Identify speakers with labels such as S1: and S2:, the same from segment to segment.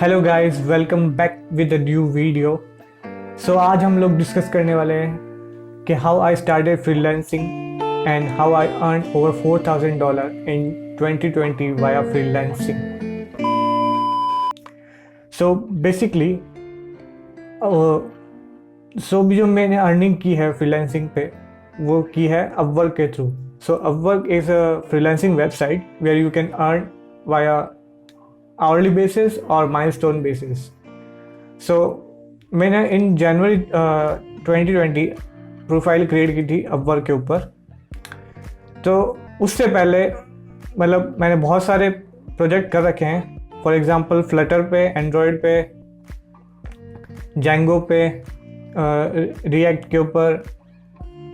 S1: Hello guys, welcome back with a new video. So आज हम लोग डिस्कस करने वाले हैं कि how I started freelancing and how I earn over $4,000 in 2020 via freelancing. So basically भी जो मैंने अर्निंग की है फ्रीलांसिंग पे वो की है अपवर्क के through. So Upwork is a freelancing website where you can earn via hourly basis और milestone basis. So मैंने इन जनवरी 2020 प्रोफाइल क्रिएट की थी अपवर्क के ऊपर। तो उससे पहले मतलब मैंने बहुत सारे प्रोजेक्ट कर रखे हैं। फॉर एग्जांपल फ्लटर पे, एंड्रॉयड पे, जैंगो पे, रिएक्ट के ऊपर,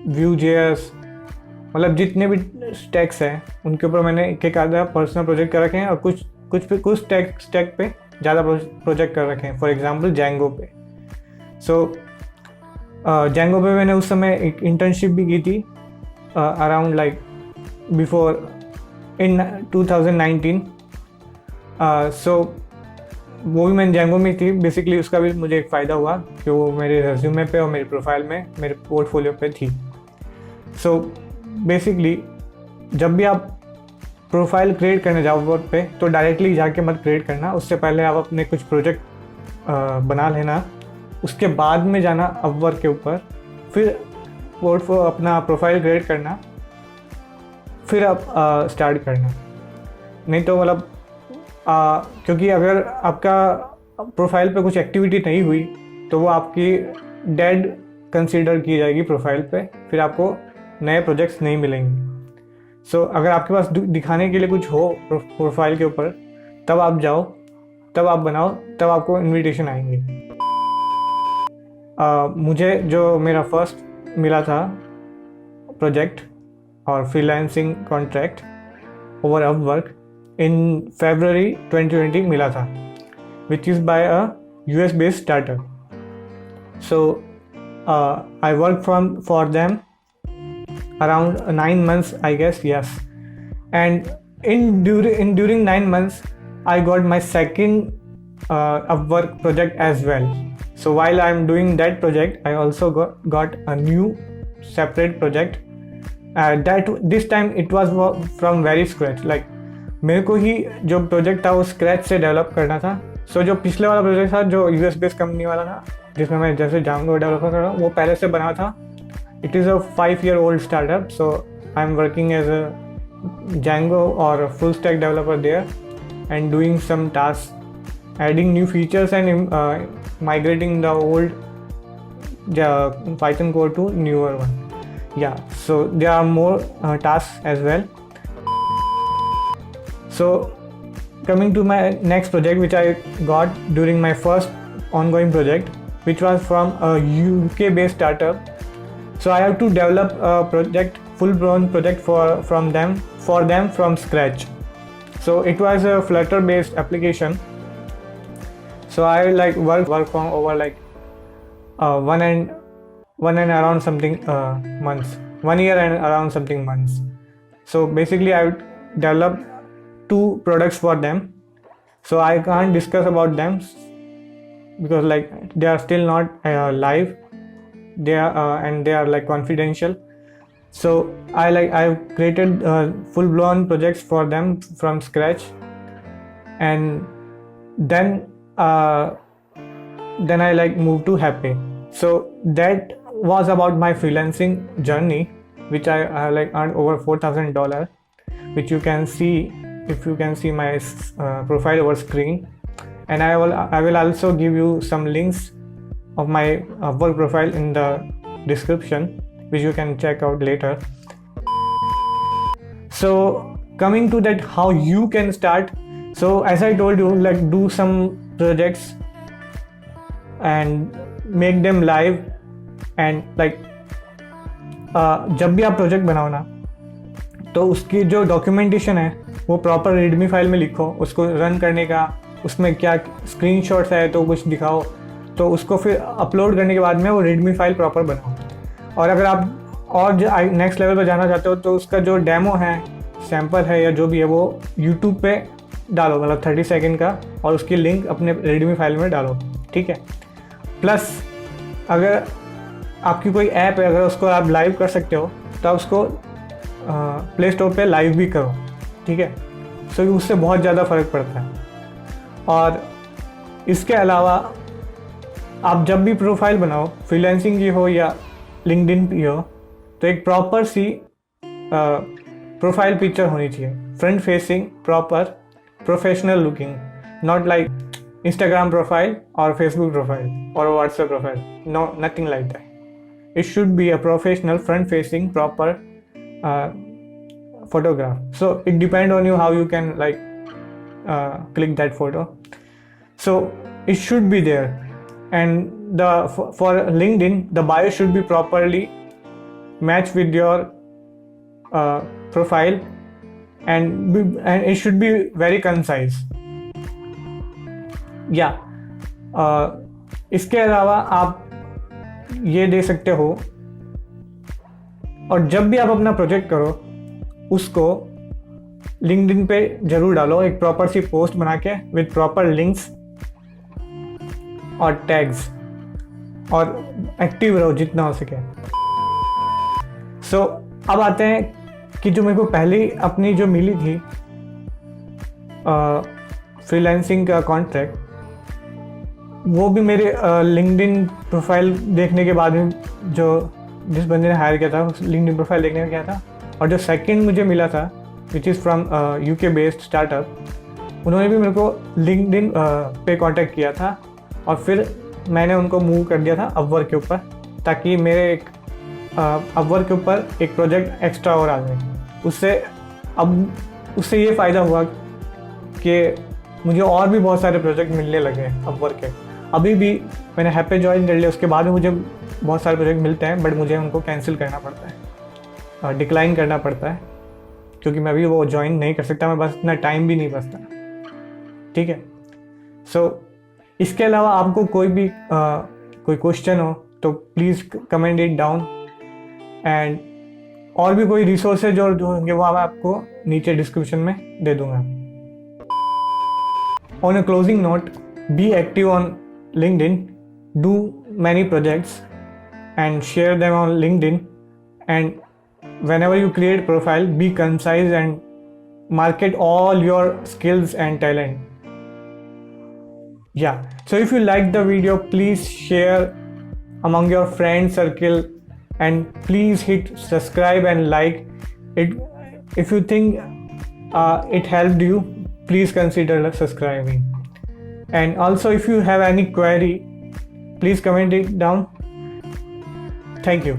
S1: Vue.js, मतलब जितने भी स्टैक्स हैं उनके ऊपर मैंने एक आधा पर्सनल प्रोजेक्ट कर रखे हैं और कुछ स्टैक पे ज़्यादा प्रोजेक्ट कर रखे हैं। फॉर एग्जांपल जैंगो पे। जैंगो पे मैंने उस समय एक इंटर्नशिप भी की थी अराउंड लाइक बिफोर इन 2019। वो भी मैंने जैंगो में थी। बेसिकली उसका भी मुझे एक फ़ायदा हुआ कि वो मेरे रेज्यूमे पे और मेरे प्रोफाइल में, मेरे पोर्टफोलियो पे थी। बेसिकली जब भी आप प्रोफाइल क्रिएट करने जाओ वर्क पे तो डायरेक्टली जाके मत क्रिएट करना। उससे पहले आप अपने कुछ प्रोजेक्ट बना लेना, उसके बाद में जाना अपवर्क के ऊपर, फिर अपना प्रोफाइल क्रिएट करना, फिर आप स्टार्ट करना। नहीं तो मतलब क्योंकि अगर आपका प्रोफाइल पे कुछ एक्टिविटी नहीं हुई तो वो आपकी डेड कंसीडर की जाएगी प्रोफाइल पे, फिर आपको नए प्रोजेक्ट्स नहीं मिलेंगे। अगर आपके पास दिखाने के लिए कुछ हो प्रोफाइल के ऊपर तब आप जाओ, तब आप बनाओ, तब आपको इनविटेशन आएंगे। मुझे जो मेरा फर्स्ट मिला था प्रोजेक्ट और फ्रीलांसिंग कॉन्ट्रैक्ट ओवर अपवर्क इन फरवरी 2020 मिला था, which is by a US based startup. I work for them around 9 months, I guess, yes. And during 9 months I got my second Upwork project as well. So while I'm doing that project I also got a new separate project that this time it was from very scratch. Like मेरे को ही जो project था वो scratch से develop करना था। जो पिछले वाला प्रोजेक्ट था जो US बेस्ड कंपनी वाला था जिसमें मैं जैसे जांगो डेवलपर कर रहा हूँ वो पहले से बना था। It is a 5-year-old startup, so I'm working as a Django or a full stack developer there and doing some tasks, adding new features and migrating the old Python code to newer one. Yeah, so there are more tasks as well. So coming to my next project which I got during my first ongoing project, which was from a UK based startup. So I have to develop a project, full-blown project for them from scratch. So it was a Flutter-based application. So I like work from over like one and around something months, 1 year and around something months. So basically I developed 2 products for them. So I can't discuss about them because like they are still not live. They are like confidential. So I've created full-blown projects for them from scratch, and then I like moved to Happy. So that was about my freelancing journey, which I like earned over $4,000, which you can see if you can see my profile over screen. And I will also give you some links of my work profile in the description, which you can check out later. So coming to that, how you can start. So as I told you, like do some projects and make them live, and like जब भी आप project बनाओ ना तो उसकी जो documentation है वो प्रॉपर रीडमी फाइल में लिखो। उसको रन करने का उसमें क्या स्क्रीनशॉट्स है तो कुछ दिखाओ, तो उसको फिर अपलोड करने के बाद में वो रीडमी फाइल प्रॉपर बनाओ। और अगर आप और नेक्स्ट लेवल पर जाना चाहते हो तो उसका जो डेमो है, सैम्पल है या जो भी है वो यूट्यूब पे डालो, मतलब 30 सेकेंड का, और उसकी लिंक अपने रेडमी फाइल में डालो, ठीक है। प्लस अगर आपकी कोई ऐप है, अगर उसको आप लाइव कर सकते हो तो आप उसको प्ले स्टोर पे लाइव भी करो, ठीक है। सो उससे बहुत ज़्यादा फ़र्क पड़ता है। और इसके अलावा आप जब भी प्रोफाइल बनाओ, फ्रीलांसिंग की हो या लिंक्डइन की हो, तो एक प्रॉपर सी प्रोफाइल पिक्चर होनी चाहिए, front facing, proper professional looking, not like Instagram profile और फेसबुक प्रोफाइल और WhatsApp profile, no, nothing like that. It should be a professional front facing proper photograph. So it depends on you how you can like click that photo. So it should be there, and for LinkedIn the bio should be properly matched with your profile, and it should be very concise. इसके अलावा आप ये दे सकते हो, और जब भी आप अपना प्रोजेक्ट करो उसको लिंक्डइन पे जरूर डालो, एक प्रॉपर सी पोस्ट बना के विद प्रॉपर लिंक्स और टैग्स, और एक्टिव रहो जितना हो सके। सो अब आते हैं कि जो मेरे को पहले अपनी जो मिली थी फ्रीलांसिंग का कॉन्ट्रैक्ट, वो भी मेरे लिंक्डइन प्रोफाइल देखने के बाद में, जो जिस बंदे ने हायर किया था लिंक्डइन प्रोफाइल देखने में किया था, और जो सेकंड मुझे मिला था which is from UK based startup, उन्होंने भी मेरे को लिंक्डइन पे कांटेक्ट किया था, और फिर मैंने उनको मूव कर दिया था अपवर्क के ऊपर, ताकि मेरे एक अपवर्क के ऊपर एक प्रोजेक्ट एक्स्ट्रा और आ जाए। उससे ये फ़ायदा हुआ कि मुझे और भी बहुत सारे प्रोजेक्ट मिलने लगे अपवर्क के। अभी भी मैंने हैप्पी ज्वाइन कर लिया, उसके बाद में मुझे बहुत सारे प्रोजेक्ट मिलते हैं, बट मुझे उनको कैंसिल करना पड़ता है, डिक्लाइन करना पड़ता है, क्योंकि मैं भी वो ज्वाइन नहीं कर सकता, मैं बस इतना टाइम भी नहीं बचता, ठीक है। सो इसके अलावा आपको कोई भी कोई क्वेश्चन हो तो please comment it down, and और भी कोई रिसोर्सेज जो होंगे वो मैं आपको नीचे डिस्क्रिप्शन में दे दूंगा। On a closing note, be active on LinkedIn, do many projects and share them on LinkedIn, and whenever you create profile, be concise and market all your skills and talent. Yeah, so if you like the video, please share among your friend circle, and please hit subscribe and like it. If you think it helped you, please consider subscribing. And also, if you have any query, please comment it down. Thank you.